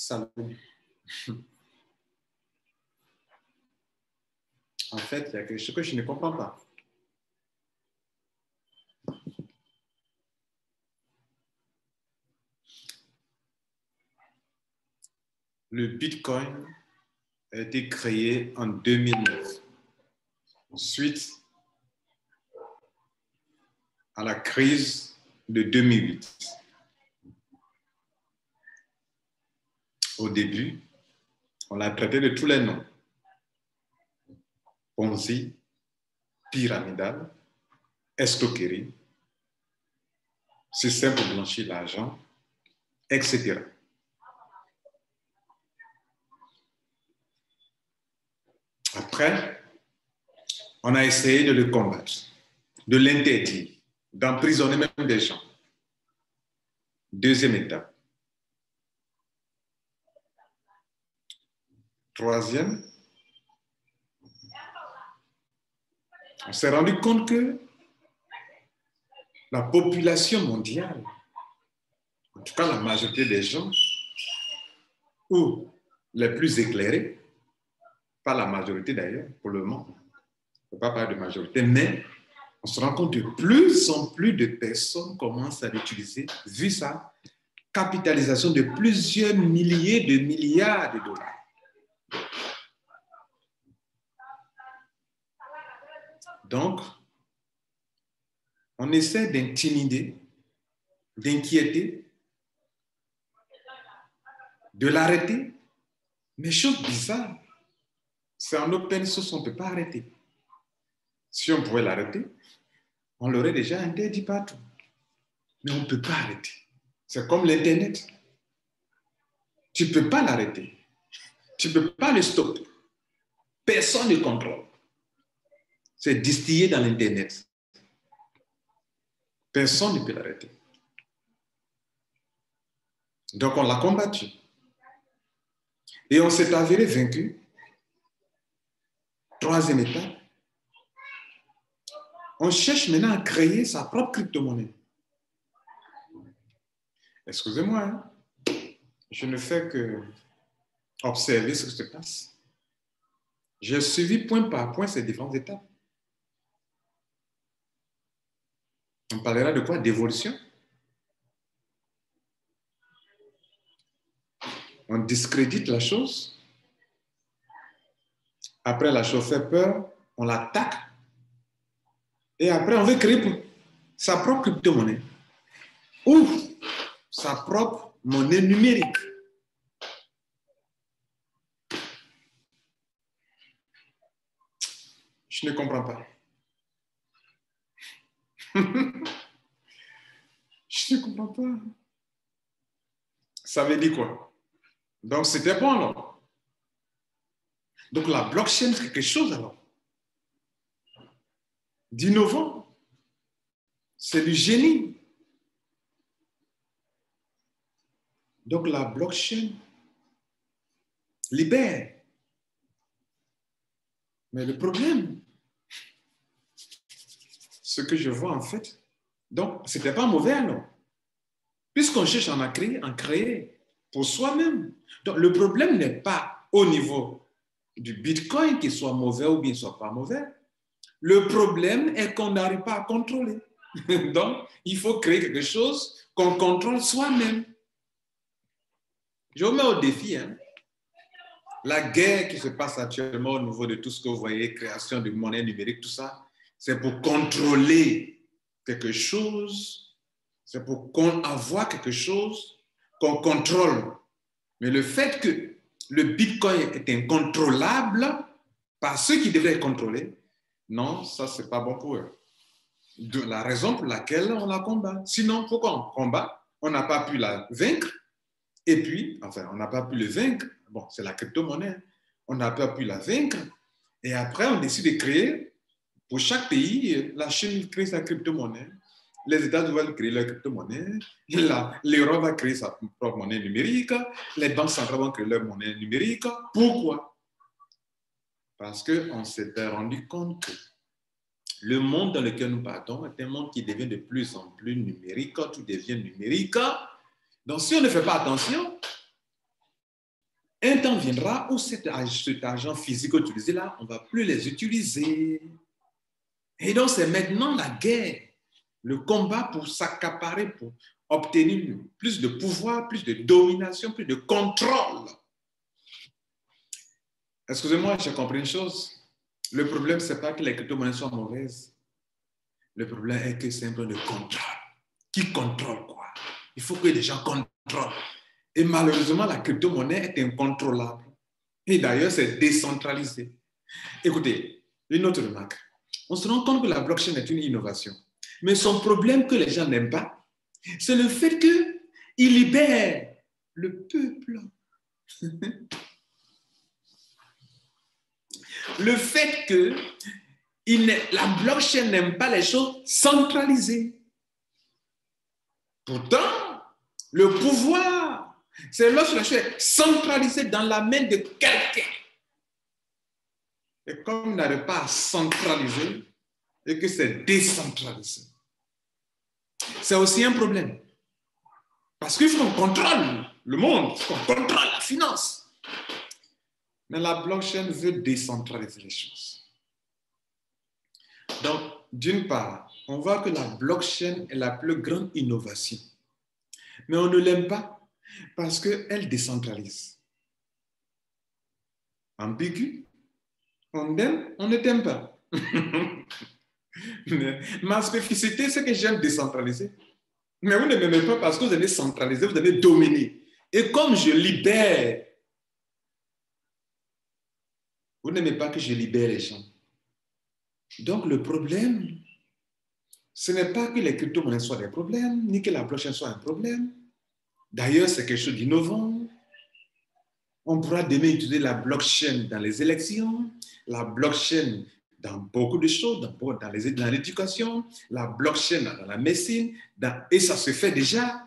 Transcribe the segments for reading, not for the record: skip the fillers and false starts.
Salut. En fait, il y a quelque chose que je ne comprends pas. Le Bitcoin a été créé en 2009, suite à la crise de 2008. Au début, on l'a traité de tous les noms. Ponzi, pyramidal, escroquerie, système pour blanchir l'argent, etc. Après, on a essayé de le combattre, de l'interdire, d'emprisonner même des gens. Deuxième étape. Troisième, on s'est rendu compte que la population mondiale, en tout cas la majorité des gens, ou les plus éclairés, pas la majorité d'ailleurs, pour le moment, on ne peut pas parler de majorité, mais on se rend compte que de plus en plus de personnes commencent à l'utiliser, vu sa capitalisation de plusieurs milliers de milliards de dollars. Donc, on essaie d'intimider, d'inquiéter, de l'arrêter. Mais chose bizarre, c'est en open source, on ne peut pas arrêter. Si on pouvait l'arrêter, on l'aurait déjà interdit partout. Mais on ne peut pas arrêter. C'est comme l'Internet. Tu ne peux pas l'arrêter. Tu ne peux pas le stopper. Personne ne contrôle. C'est distillé dans l'Internet. Personne ne peut l'arrêter. Donc, on l'a combattu. Et on s'est avéré vaincu. Troisième étape. On cherche maintenant à créer sa propre crypto-monnaie. Excusez-moi, hein? Je ne fais que observer ce qui se passe. J'ai suivi point par point ces différentes étapes. On parlera de quoi? D'évolution. On discrédite la chose. Après, la chose fait peur, on l'attaque. Et après, on veut créer sa propre crypto-monnaie. Ou sa propre monnaie numérique. Je ne comprends pas. Je ne comprends pas. Ça veut dire quoi? Donc, c'était bon, alors. Donc, la blockchain, c'est quelque chose, alors, d'innovant. C'est du génie. Donc, la blockchain libère. Mais le problème, ce que je vois en fait, donc, ce n'était pas mauvais, alors. Puisqu'on cherche à en créer pour soi-même. Donc, le problème n'est pas au niveau du Bitcoin qu'il soit mauvais ou bien qu'il ne soit pas mauvais. Le problème est qu'on n'arrive pas à contrôler. Donc, il faut créer quelque chose qu'on contrôle soi-même. Je vous mets au défi, hein. La guerre qui se passe actuellement au niveau de tout ce que vous voyez, création de monnaie numérique, tout ça, c'est pour contrôler quelque chose, c'est pour avoir quelque chose qu'on contrôle. Mais le fait que le Bitcoin est incontrôlable par ceux qui devraient être contrôlés, non, ça, c'est pas bon pour eux. De la raison pour laquelle on la combat. Sinon, pourquoi on combat? On n'a pas pu la vaincre. Et puis, enfin, on n'a pas pu le vaincre. Bon, c'est la crypto-monnaie. On n'a pas pu la vaincre. Et après, on décide de créer, pour chaque pays, la Chine crée sa crypto-monnaie. Les États-Unis veulent créer leur crypto-monnaie. L'Europe va créer sa propre monnaie numérique. Les banques centrales vont créer leur monnaie numérique. Pourquoi? Parce qu'on s'était rendu compte que le monde dans lequel nous partons est un monde qui devient de plus en plus numérique. Tout devient numérique. Donc, si on ne fait pas attention, Un temps viendra où cet argent physique utilisé là, on ne va plus les utiliser. Et donc, c'est maintenant la guerre, le combat pour s'accaparer, pour obtenir plus de pouvoir, plus de domination, plus de contrôle. Excusez-moi, j'ai compris une chose. Le problème, ce n'est pas que les crypto-monnaies soient mauvaises. Le problème est que c'est un problème de contrôle. Qui contrôle quoi? Il faut que les gens contrôlent. Et malheureusement, la crypto-monnaie est incontrôlable. Et d'ailleurs, c'est décentralisé. Écoutez, une autre remarque. On se rend compte que la blockchain est une innovation. Mais son problème que les gens n'aiment pas, c'est le fait qu'il libère le peuple. Le fait que la blockchain n'aime pas les choses centralisées. Pourtant, le pouvoir, c'est lorsque la chose est centralisée dans la main de quelqu'un. Et comme il n'arrive pas à centraliser et que c'est décentralisé, c'est aussi un problème. Parce qu'il faut qu'on contrôle le monde, il faut qu'on contrôle la finance. Mais la blockchain veut décentraliser les choses. Donc, d'une part, on voit que la blockchain est la plus grande innovation. Mais on ne l'aime pas parce qu'elle décentralise. Ambigu, on aime, on ne t'aime pas. Ma spécificité, c'est que j'aime décentraliser. Mais vous ne m'aimez pas parce que vous avez centralisé, vous avez dominé. Et comme je libère, vous n'aimez pas que je libère les gens. Donc le problème, ce n'est pas que les crypto-monnaies soient des problèmes, ni que la blockchain soit un problème. D'ailleurs, c'est quelque chose d'innovant. On pourra demain utiliser la blockchain dans les élections, la blockchain dans beaucoup de choses, dans l'éducation, la blockchain dans la médecine, et ça se fait déjà.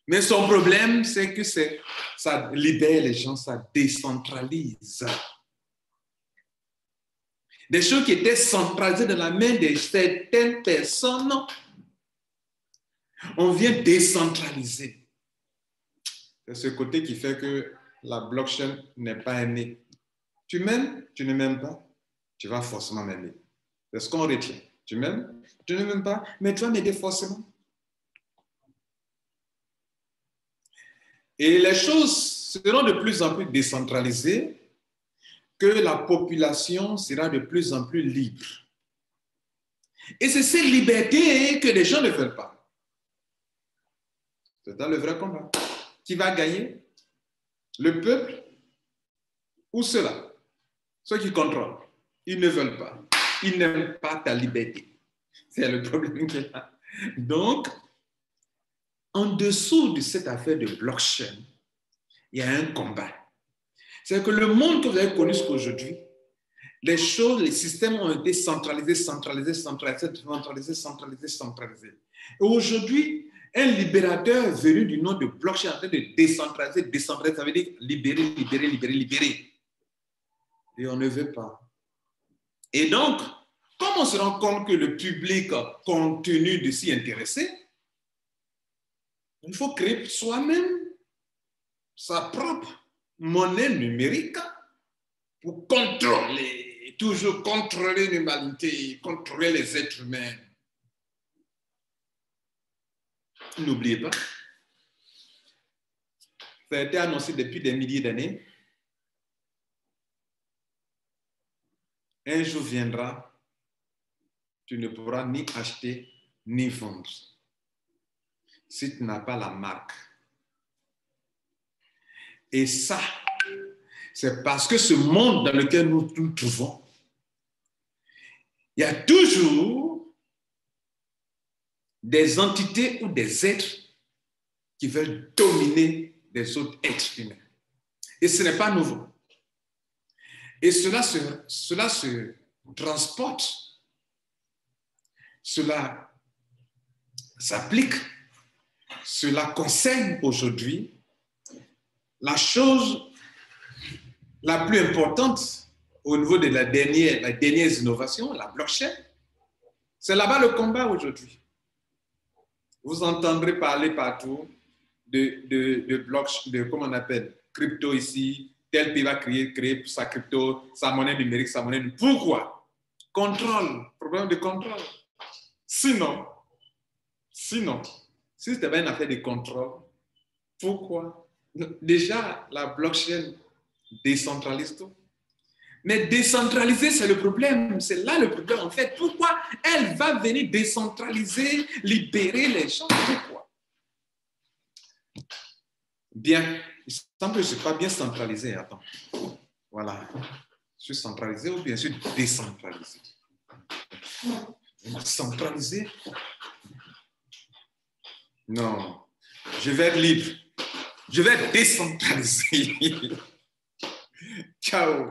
Mais son problème, c'est que ça libère les gens, ça décentralise. Des choses qui étaient centralisées dans la main de certaines personnes, on vient décentraliser. C'est ce côté qui fait que la blockchain n'est pas aimée. Tu m'aimes, tu ne m'aimes pas, tu vas forcément m'aimer. C'est ce qu'on retient. Tu m'aimes, tu ne m'aimes pas, mais tu vas m'aider forcément. Et les choses seront de plus en plus décentralisées, que la population sera de plus en plus libre. Et c'est cette liberté que les gens ne veulent pas. C'est dans le vrai combat. Qui va gagner? Le peuple ou ceux-là? Ceux qui contrôlent. Ils ne veulent pas. Ils n'aiment pas ta liberté. C'est le problème qu'il y a. Donc, en dessous de cette affaire de blockchain, il y a un combat. C'est que le monde que vous avez connu jusqu'aujourd'hui, les choses, les systèmes ont été centralisés. Et aujourd'hui, un libérateur venu du nom de blockchain en train de décentraliser, ça veut dire libérer. Et on ne veut pas. Et donc, comme on se rend compte que le public continue de s'y intéresser, il faut créer soi-même sa propre monnaie numérique pour toujours contrôler l'humanité, contrôler les êtres humains. N'oubliez pas, ça a été annoncé depuis des milliers d'années. Un jour viendra, tu ne pourras ni acheter ni vendre si tu n'as pas la marque. Et ça, c'est parce que ce monde dans lequel nous nous trouvons, il y a toujours des entités ou des êtres qui veulent dominer les autres êtres humains. Et ce n'est pas nouveau. Et cela se transporte, cela s'applique, cela concerne aujourd'hui la chose la plus importante au niveau de la dernière innovation, la blockchain. C'est là-bas le combat aujourd'hui. Vous entendrez parler partout de blockchain, comment on appelle, crypto ici, tel pays va créer sa crypto, sa monnaie numérique, sa monnaie numérique. Pourquoi? Contrôle, problème de contrôle. Sinon, si c'était une affaire de contrôle, pourquoi? Déjà, la blockchain décentralise tout. Mais décentraliser, c'est le problème. C'est là le problème, en fait. Pourquoi elle va venir décentraliser, libérer les gens? Pourquoi? Bien, il semble que je ne suis pas bien centralisé. Attends. Voilà. Je suis centralisé ou bien je suis décentralisé? Centralisé? Non. Je vais être libre. Je vais être décentralisé. Ciao.